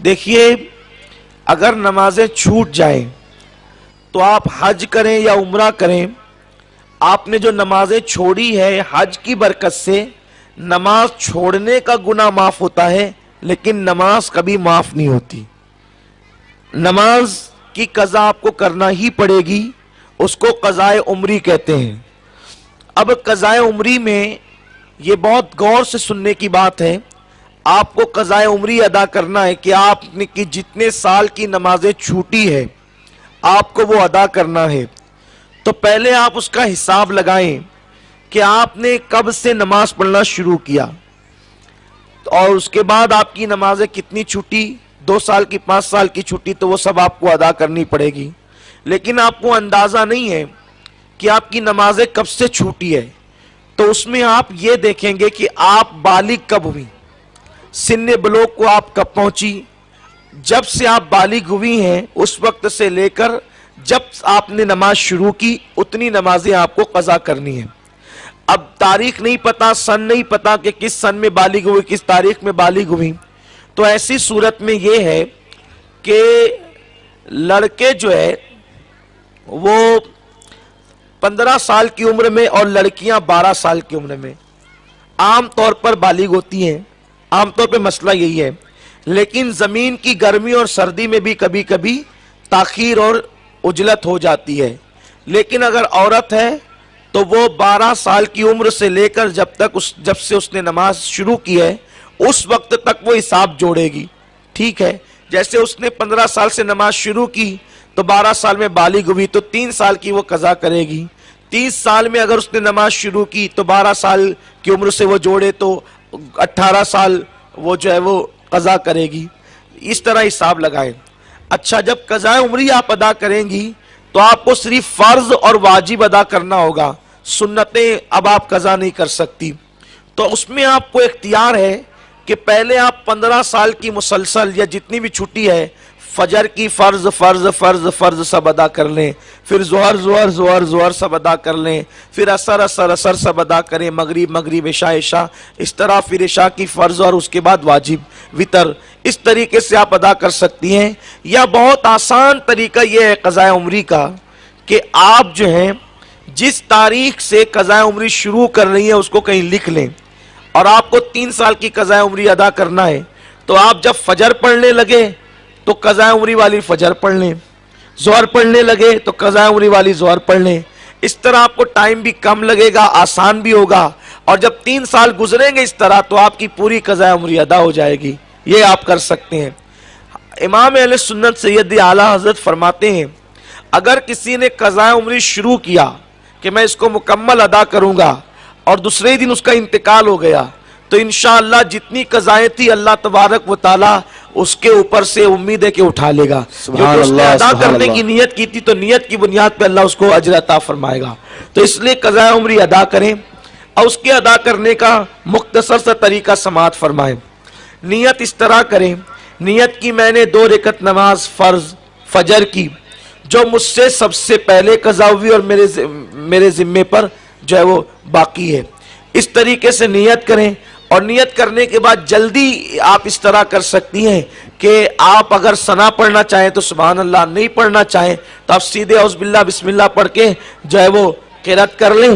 دیکھیے اگر نمازیں چھوٹ جائیں تو آپ حج کریں یا عمرہ کریں، آپ نے جو نمازیں چھوڑی ہے حج کی برکت سے نماز چھوڑنے کا گناہ معاف ہوتا ہے، لیکن نماز کبھی معاف نہیں ہوتی۔ نماز کی قضا آپ کو کرنا ہی پڑے گی، اس کو قضائے عمری کہتے ہیں۔ اب قضائے عمری میں یہ بہت غور سے سننے کی بات ہے، آپ کو قضائے عمری ادا کرنا ہے کہ آپ نے کی جتنے سال کی نمازیں چھوٹی ہے آپ کو وہ ادا کرنا ہے۔ تو پہلے آپ اس کا حساب لگائیں کہ آپ نے کب سے نماز پڑھنا شروع کیا، اور اس کے بعد آپ کی نمازیں کتنی چھوٹی، 2 سال کی 5 سال کی چھوٹی، تو وہ سب آپ کو ادا کرنی پڑے گی۔ لیکن آپ کو اندازہ نہیں ہے کہ آپ کی نمازیں کب سے چھوٹی ہے، تو اس میں آپ یہ دیکھیں گے کہ آپ بالغ کب ہوئی، سن بلوغ کو آپ کب پہنچی۔ جب سے آپ بالغ ہوئی ہیں اس وقت سے لے کر جب آپ نے نماز شروع کی اتنی نمازیں آپ کو قضا کرنی ہیں۔ اب تاریخ نہیں پتا، سن نہیں پتا کہ کس سن میں بالغ ہوئی، کس تاریخ میں بالغ ہوئی، تو ایسی صورت میں یہ ہے کہ لڑکے جو ہے وہ 15 سال کی عمر میں اور لڑکیاں 12 سال کی عمر میں عام طور پر بالغ ہوتی ہیں، عام طور پہ مسئلہ یہی ہے۔ لیکن زمین کی گرمی اور سردی میں بھی کبھی کبھی تاخیر اور عجلت ہو جاتی ہے۔ لیکن اگر عورت ہے تو وہ 12 سال کی عمر سے لے کر جب سے اس نے نماز شروع کی ہے اس وقت تک وہ حساب جوڑے گی، ٹھیک ہے۔ جیسے اس نے 15 سال سے نماز شروع کی تو 12 سال میں بالغ ہوئی تو 3 سال کی وہ قضا کرے گی۔ 30 سال میں اگر اس نے نماز شروع کی تو 12 سال کی عمر سے وہ جوڑے تو 18 سال وہ جو ہے وہ قضا کرے گی۔ اس طرح حساب لگائیں۔ اچھا، جب قضاء عمری آپ ادا کریں گی تو آپ کو صرف فرض اور واجب ادا کرنا ہوگا، سنتیں اب آپ قضا نہیں کر سکتی۔ تو اس میں آپ کو اختیار ہے کہ پہلے آپ 15 سال کی مسلسل یا جتنی بھی چھٹی ہے فجر کی فرض فرض فرض فرض سب ادا کر لیں، پھر ظہر ظہر ظہر ظہر سب ادا کر لیں، پھر عصر عصر عصر سب ادا کریں، مغرب مغرب عشاء عشاء، اس طرح پھر عشاء کی فرض اور اس کے بعد واجب وتر، اس طریقے سے آپ ادا کر سکتی ہیں۔ یا بہت آسان طریقہ یہ ہے قضاء عمری کا کہ آپ جو ہیں جس تاریخ سے قضاء عمری شروع کر رہی ہیں اس کو کہیں لکھ لیں، اور آپ کو 3 سال کی قضاء عمری ادا کرنا ہے تو آپ جب فجر پڑھنے لگے تو قضاء عمری والی فجر پڑھ لیں، ظہر پڑھنے لگے تو قضاء عمری والی ظہر پڑھ لیں۔ اس طرح آپ کو ٹائم بھی کم لگے گا، آسان بھی ہوگا، اور جب 3 سال گزریں گے اس طرح تو آپ کی پوری قضاء عمری ادا ہو جائے گی۔ یہ آپ کر سکتے ہیں۔ امام اہل سنت سید اعلیٰ حضرت فرماتے ہیں اگر کسی نے قضاء عمری شروع کیا کہ میں اس کو مکمل ادا کروں گا اور دوسرے دن اس کا انتقال ہو گیا تو انشاءاللہ جتنی قضائیں تھی اللہ تبارک و تعالی اس کے اوپر سے امید ہے کہ اٹھا لے گا، کیونکہ اس نے ادا کرنے کی نیت کی تھی تو نیت کی بنیاد پہ اللہ اس کو اجر عطا فرمائے گا۔ تو اس لیے قضاء عمری ادا کریں، اور اس کے ادا کرنے کا مختصر سا طریقہ سماعت فرمائیں۔ نیت اس طرح کریں، نیت کی میں نے 2 رکعت نماز فرض فجر کی جو مجھ سے سب سے پہلے قضا ہوئی اور میرے ذمے پر جو ہے وہ باقی ہے، اس طریقے سے نیت کریں۔ اور نیت کرنے کے بعد جلدی آپ اس طرح کر سکتی ہیں کہ آپ اگر ثنا پڑھنا چاہیں تو سبحان اللہ، نہیں پڑھنا چاہیں تو آپ سیدھے اعوذ باللہ بسم اللہ پڑھ کے جو ہے وہ قرات کر لیں،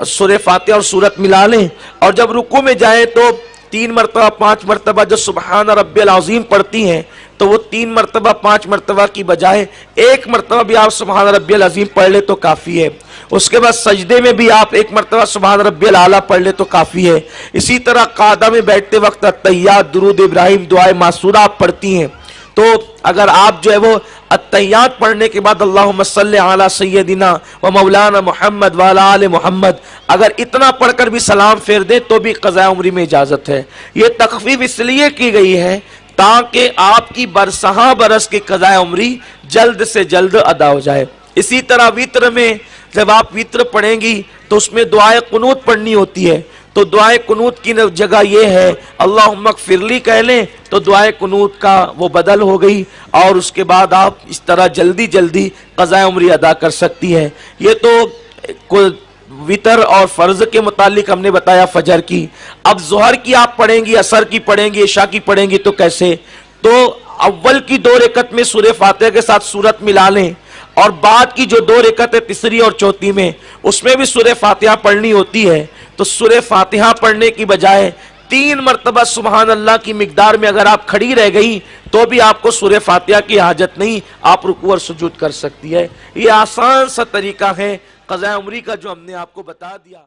سورہ فاتحہ اور سورت ملا لیں، اور جب رکوع میں جائیں تو 3 مرتبہ 5 مرتبہ جو سبحان ربی العظیم پڑھتی ہیں تو وہ 3 مرتبہ 5 مرتبہ کی بجائے 1 مرتبہ بھی آپ سبحان ربی العظیم پڑھ لیں تو کافی ہے۔ اس کے بعد سجدے میں بھی آپ 1 مرتبہ سبحان ربی الاعلیٰ پڑھ لیں تو کافی ہے۔ اسی طرح قعدہ میں بیٹھتے وقت التحیات، درود ابراہیم، دعائے معصورہ آپ پڑھتی ہیں تو اگر آپ جو ہے وہ التحیات پڑھنے کے بعد اللہم صلی علی سیدنا و مولانا محمد وعلی آل محمد اگر اتنا پڑھ کر بھی سلام پھیر دیں تو بھی قضاء عمری میں اجازت ہے۔ یہ تخفیف اس لیے کی گئی ہے تاکہ آپ کی برسہا برس کی قضاء عمری جلد سے جلد ادا ہو جائے۔ اسی طرح وتر میں جب آپ وتر پڑھیں گی تو اس میں دعائے قنوت پڑھنی ہوتی ہے، تو دعائے قنوت کی جگہ یہ ہے اللہم اغفر لی کہہ لیں تو دعائے قنوت کا وہ بدل ہو گئی، اور اس کے بعد آپ اس طرح جلدی جلدی قضاء عمری ادا کر سکتی ہیں۔ یہ تو وتر اور فرض کے متعلق ہم نے بتایا فجر کی۔ اب ظہر کی آپ پڑھیں گی، عصر کی پڑھیں گی، عشاء کی پڑھیں گی تو کیسے؟ تو اول کی 2 رکعت میں سورہ فاتحہ کے ساتھ سورت ملا لیں اور بعد کی جو 2 رکعت ہے تیسری اور چوتھی میں اس میں بھی سورہ فاتحہ پڑھنی ہوتی ہے، تو سورہ فاتحہ پڑھنے کی بجائے 3 مرتبہ سبحان اللہ کی مقدار میں اگر آپ کھڑی رہ گئی تو بھی آپ کو سورہ فاتحہ کی حاجت نہیں، آپ رکوع اور سجود کر سکتی ہے۔ یہ آسان سا طریقہ ہے قضاء عمری کا جو ہم نے آپ کو بتا دیا۔